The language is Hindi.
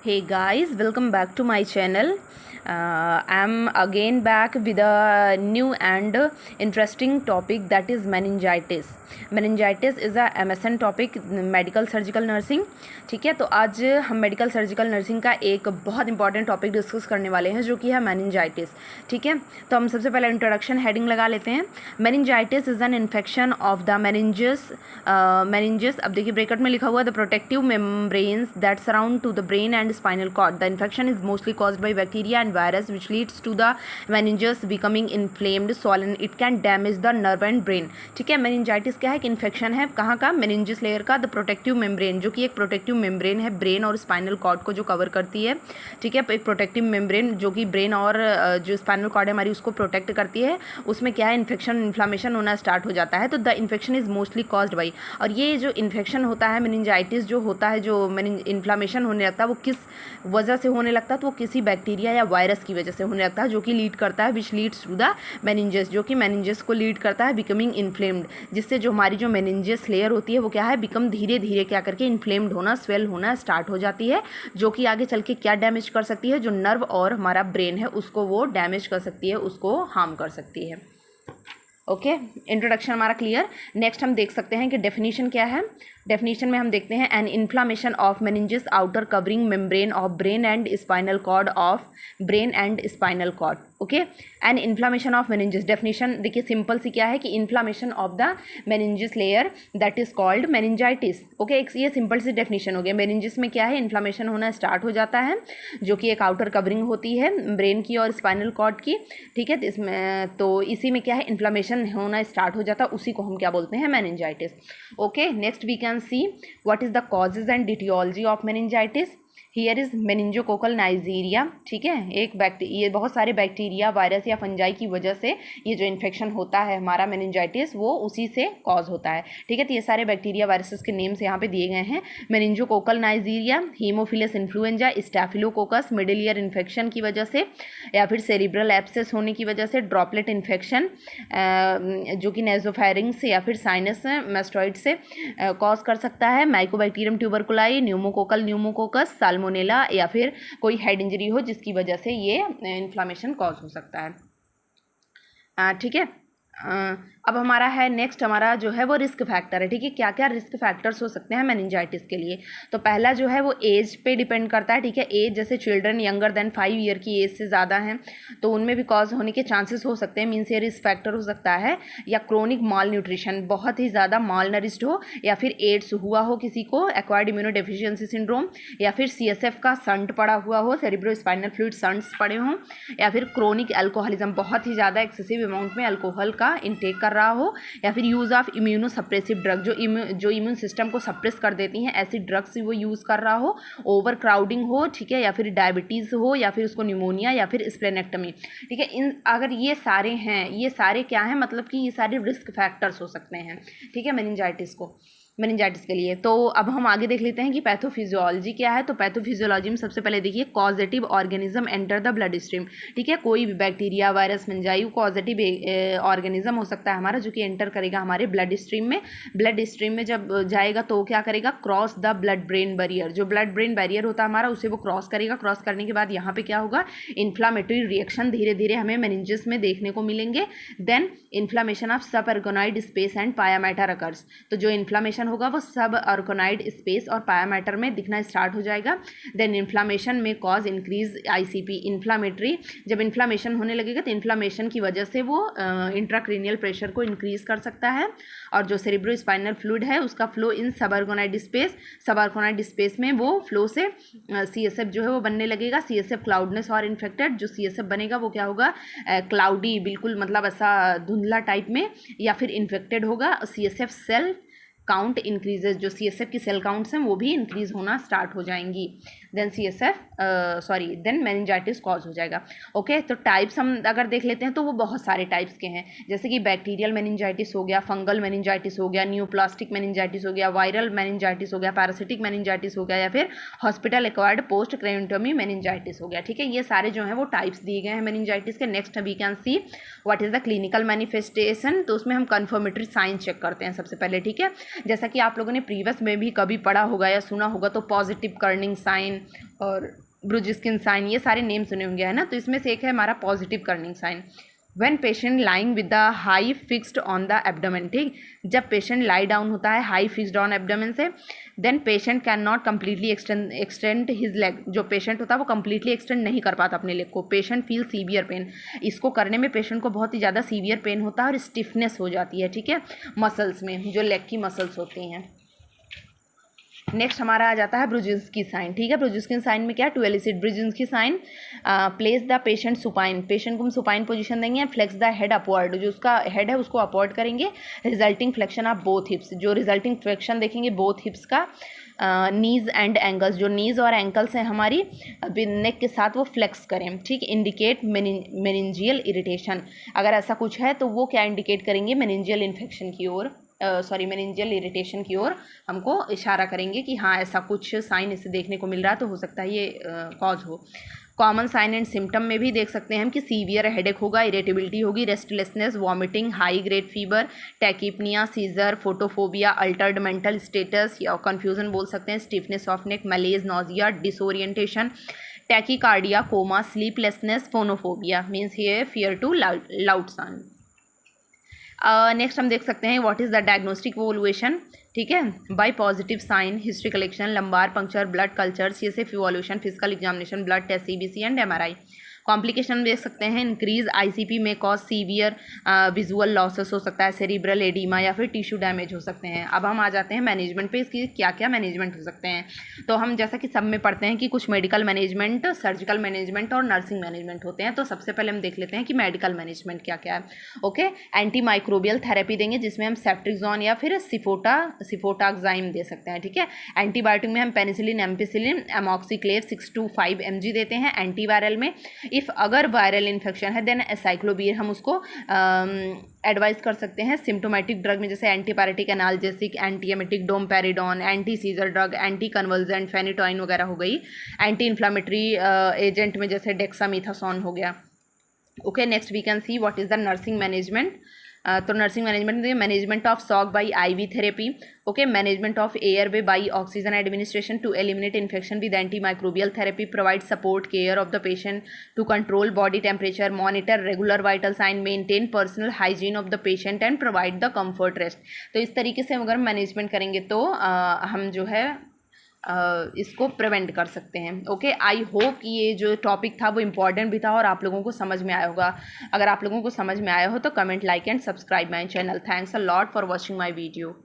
Hey guys, welcome back to my channel. I'm again back with a new and interesting topic, that is meningitis. Meningitis is a MSN topic, medical surgical nursing. ठीक है, तो आज हम मेडिकल सर्जिकल नर्सिंग का एक बहुत इंपॉर्टेंट टॉपिक डिस्कस करने वाले हैं जो कि है मेनिंजाइटिस. ठीक है, तो हम सबसे पहले इंट्रोडक्शन हेडिंग लगा लेते हैं. Meningitis is an infection of the meninges. अब देखिए ब्रैकेट में लिखा हुआ the protective membranes that surround to the brain and spinal cord. The infection is mostly caused by bacteria and virus which leads to the meninges becoming inflamed, swollen. It can damage the nerve and brain. ठीक है, meningitis क्या है कि इन्फेक्शन है कहाँ का, meninges लेयर का. द प्रोटेक्टिव मेम्ब्रेन, जो कि एक प्रोटेक्टिव मेम्ब्रेन है ब्रेन और स्पाइनल कॉर्ड को जो कवर करती है. ठीक है, एक प्रोटेक्टिव मेम्ब्रेन जो कि ब्रेन और जो स्पाइनल कॉर्ड है हमारी उसको प्रोटेक्ट करती है. उसमें क्या है, इन्फेक्शन इन्फ्लामेशन होना स्टार्ट हो जाता है. तो the infection is mostly caused by, और ये जो इन्फेक्शन होता है meningitis जो होता है, जो इन्फ्लामेशन होने लगता है वो किस वजह से होने लगता है, तो वो किसी बैक्टीरिया या वायरस की वजह से होने लगता है जो कि लीड करता है which leads to the meninges, जो कि मेनिंजेस को लीड करता है बिकमिंग इन्फ्लेम्ड, जिससे जो हमारी जो मेनिंजेस लेयर होती है वो क्या है, बिकम धीरे धीरे क्या करके इन्फ्लेम्ड होना, स्वेल होना स्टार्ट हो जाती है, जो कि आगे चल के क्या डैमेज कर सकती है, जो नर्व और हमारा ब्रेन है उसको वो डैमेज कर सकती है, उसको हार्म कर सकती है. ओके, इंट्रोडक्शन हमारा क्लियर. नेक्स्ट हम देख सकते हैं कि डेफिनेशन क्या है. डेफिनेशन में हम देखते हैं an inflammation of meninges outer covering membrane of brain and spinal cord of brain and spinal cord. Okay, an inflammation of meninges. Definition देखिए सिंपल सी क्या है कि inflammation of the meninges layer that is called meningitis. Okay, एक ये सिंपल सी डेफिनेशन हो गया. मेनिंजेस में क्या है, इन्फ्लामेशन होना स्टार्ट हो जाता है जो कि एक आउटर कवरिंग होती है ब्रेन की और स्पाइनल कॉर्ड की. ठीक है, इसमें तो इसी में क्या है, इन्फ्लामेशन होना स्टार्ट हो जाता है, उसी को हम क्या बोलते हैं, meningitis. Okay, next we can see what is the causes and etiology of meningitis. Here is meningococcal Neisseria. ठीक है, एक ये बहुत सारे बैक्टीरिया, वायरस या फंजाई की वजह से ये जो इन्फेक्शन होता है हमारा मेनिंजाइटिस वो उसी से कॉज होता है. ठीक है, तो ये सारे बैक्टीरिया वायरसेस के नेम्स यहाँ पे दिए गए हैं. Meningococcal Nigeria, Haemophilus influenza, staphylococcus middle ear infection की वजह से, या फिर सेरिब्रल एब्सेस होने की वजह से, ड्रॉपलेट इन्फेक्शन जो कि नेजोफेरिंग्स या फिर साइनस मैस्टॉइड से कॉज कर सकता है, माइकोबैक्टीरियम ट्यूबरकुलाई, न्यूमोकोकस, साल्मोनेला, या फिर कोई हेड इंजरी हो जिसकी वजह से ये इन्फ्लामेशन कॉज हो सकता है. ठीक है, अब हमारा है नेक्स्ट, हमारा जो है वो रिस्क फैक्टर है. ठीक है, क्या क्या रिस्क फैक्टर्स हो सकते हैं मेनिंजाइटिस के लिए. तो पहला जो है वो एज पे डिपेंड करता है. ठीक है, एज जैसे चिल्ड्रन यंगर देन 5 ईयर की एज से ज़्यादा हैं तो उनमें भी कॉज होने के चांसेस हो सकते हैं, मीन्स ये रिस्क फैक्टर हो सकता है. या क्रोनिक माल न्यूट्रिशन, बहुत ही ज़्यादा माल नरिश्ड हो, या फिर एड्स हुआ हो किसी को, एक्वायर्ड इम्यूनोडेफिशिएंसी सिंड्रोम, या फिर CSF का संट पड़ा हुआ हो, सेरिब्रो स्पाइनल फ्लूइड संट्स पड़े हों, या फिर क्रोनिक अल्कोहलिज्म, बहुत ही ज़्यादा एक्सेसिव अमाउंट में अल्कोहल का इंटेक कर रहा हो, या फिर use of immuno suppressive drug, जो इम्यून सिस्टम को सप्रेस कर देती हैं ऐसी ड्रग्स वो यूज़ कर रहा हो, ओवर क्राउडिंग हो. ठीक है, या फिर डायबिटीज़ हो, या फिर उसको न्यूमोनिया, या फिर स्प्लेनेक्टमी. ठीक है, इन अगर ये सारे हैं, ये सारे क्या हैं, मतलब कि ये सारे रिस्क फैक्टर्स हो सकते हैं. ठीक है, मेनिंजाइटिस के लिए. तो अब हम आगे देख लेते हैं कि पैथोफिजियोलॉजी क्या है. तो पैथोफिजियोलॉजी में सबसे पहले देखिए causative organism enter the blood stream. ठीक है, कोई भी bacteria, virus, fungi causative organism हो सकता है हमारा जो कि एंटर करेगा हमारे ब्लड स्ट्रीम में. ब्लड स्ट्रीम में जब जाएगा तो क्या करेगा, cross the blood brain barrier. जो ब्लड ब्रेन बैरियर होता है हमारा उसे वो क्रॉस करेगा. क्रॉस करने के बाद यहाँ पे क्या होगा, इन्फ्लामेटरी रिएक्शन धीरे धीरे हमें मेनिंजेस में देखने को मिलेंगे. देन इन्फ्लामेशन ऑफ सब organoid space and pia mater occurs. तो जो इन्फ्लामेशन होगा वो सब ऑर्गेनॉइड स्पेस और पायामेटर में दिखना स्टार्ट हो जाएगा. देन इन्फ्लामेशन में कॉज इंक्रीज ICP, इन्फ्लामेटरी. जब इन्फ्लामेशन होने लगेगा तो इन्फ्लामेशन की वजह से वो इंट्राक्रेनियल प्रेशर को इंक्रीज कर सकता है, और जो सेरिब्रो स्पाइनल फ्लूइड है उसका फ्लो इन सब ऑर्गेनॉइड स्पेस में वो फ्लो से CSF जो है वो बनने लगेगा. CSF क्लाउडनेस और इन्फेक्टेड. जो CSF बनेगा वो क्या होगा, क्लाउडी, बिल्कुल मतलब ऐसा धुंधला टाइप में, या फिर इन्फेक्टेड होगा. CSF सेल काउंट इंक्रीजेज, जो CSF की सेल काउंट्स हैं वो भी इंक्रीज होना स्टार्ट हो जाएंगी. देन मेनिंजाइटिस कॉज हो जाएगा. ओके, तो टाइप्स हम अगर देख लेते हैं तो वो बहुत सारे टाइप्स के हैं, जैसे कि बैक्टीरियल मेनिंजाइटिस हो गया, फंगल मेनिंजाइटिस हो गया, न्यूप्लास्टिक मेनिंजाइटिस हो गया, वायरल मेनिंजाइटिस हो गया, पैरासिटिक मेनिंजाइटिस हो गया, या फिर hospital acquired post craniotomy meningitis हो गया. ठीक है, ये सारे जो हैं वो टाइप्स दिए गए हैं मेनिंजाइटिस के. Next we can see what is the clinical manifestation. तो उसमें हम कन्फर्मेटरी साइंस चेक करते हैं सबसे पहले. ठीक है, जैसा कि आप लोगों ने प्रीवियस में भी कभी पढ़ा होगा या सुना होगा, तो पॉजिटिव कर्निंग साइन और ब्रुजिस्किन साइन, ये सारे नेम सुने होंगे, है ना। तो इसमें से एक है हमारा positive Kernig sign. When patient lying with the high fixed on the abdomen, ठीक, जब पेशेंट लाई डाउन होता है हाई फिक्स्ड ऑन एब्डोमेन से, then patient can not completely extend his leg. जो पेशेंट होता है वो कम्प्लीटली एक्सटेंड नहीं कर पाता अपने लेग को। पेशेंट फील सीवियर पेन, इसको करने में पेशेंट को बहुत ही ज़्यादा सीवियर पेन होता है और स्टिफनेस हो जाती है, ठीक है, मसल्स में, जो लेग की मसल्स होती हैं। नेक्स्ट हमारा आ जाता है ब्रुजिन्स्की साइन, ठीक है। ब्रुजिन्स्की साइन में क्या, to elicit Brudzinski sign, place the patient supine, patient को हम सुपाइन पोजीशन देंगे, फ्लेक्स द हेड अपवर्ड, जो उसका हेड है उसको अपवर्ड करेंगे, resulting flexion of both hips, जो रिजल्टिंग फ्लेक्शन देखेंगे बोथ हिप्स का, नीज एंड एंकल्स, जो नीज और एंकल्स हैं हमारी नेक के साथ वो फ्लेक्स करें, ठीक। इंडिकेट मेनिंजियल इरिटेशन, अगर ऐसा कुछ है तो वो क्या इंडिकेट करेंगे, मेनिंजियल इन्फेक्शन की ओर, मेनिंजियल इरिटेशन की ओर हमको इशारा करेंगे कि हाँ ऐसा कुछ साइन इससे देखने को मिल रहा है, तो हो सकता है ये कॉज हो। कॉमन साइन एंड सिम्टम में भी देख सकते हैं हम कि सीवियर हेडेक होगा, इरेटेबिलिटी होगी, restlessness, vomiting, high grade fever, tachypnea, seizure, photophobia, altered mental status या कन्फ्यूजन बोल सकते हैं, stiffness of neck, malaise, nausea, disorientation, tachycardia, coma, sleeplessness, phonophobia means ये fear to loud sound. Next हम देख सकते हैं what is the diagnostic evolution, ठीक है, by positive sign, history collection, lumbar puncture, blood culture, CSF evolution, physical examination, blood test, CBC and MRI। Complication देख सकते हैं, इंक्रीज ICP में कॉज सीवियर विजुअल लॉसेस हो सकता है, सेरिब्रल एडिमा या फिर टिश्यू डैमेज हो सकते हैं। अब हम आ जाते हैं मैनेजमेंट पे, इसकी क्या क्या मैनेजमेंट हो सकते हैं। तो हम जैसा कि सब में पढ़ते हैं कि कुछ मेडिकल मैनेजमेंट, सर्जिकल मैनेजमेंट और नर्सिंग मैनेजमेंट होते हैं। तो सबसे पहले हम देख लेते हैं कि मेडिकल मैनेजमेंट क्या क्या है। ओके, एंटी माइक्रोबियल थेरेपी देंगे जिसमें हम सेफ्ट्रिक्सोन या फिर सिफोटाक्साइम दे सकते हैं, ठीक है। एंटीबायोटिक में हम पेनिसिलिन, एम्पिसिलिन, एमॉक्सीक्लेव 6 to 5 mg देते हैं। एंटीवायरल में इफ़ अगर वायरल इन्फेक्शन है देन एसाइक्लोवीर हम उसको एडवाइस कर सकते हैं। सिम्टोमेटिक ड्रग में जैसे antipyretic, analgesic, antiemetic, domperidone, anti seizure drug, anti convergent, phenytoin वगैरह हो गई। एंटी इन्फ्लामेटरी एजेंट में जैसे डेक्सामीथासोन हो गया। Okay, next we can see what is the nursing management. तो नर्सिंग मैनेजमेंट में management of shock by IV therapy, okay, management of airway by oxygen administration to eliminate infection with anti microbial therapy, provide support care of the patient to control body temperature, monitor regular vital sign, maintain personal hygiene of the patient and provide the comfort rest. तो इस तरीके से अगर मैनेजमेंट करेंगे तो हम जो है इसको प्रिवेंट कर सकते हैं। ओके, आई होप कि ये जो टॉपिक था वो इम्पॉर्टेंट भी था और आप लोगों को समझ में आया होगा। अगर आप लोगों को समझ में आया हो तो comment, like and subscribe my channel. Thanks a lot for watching my video.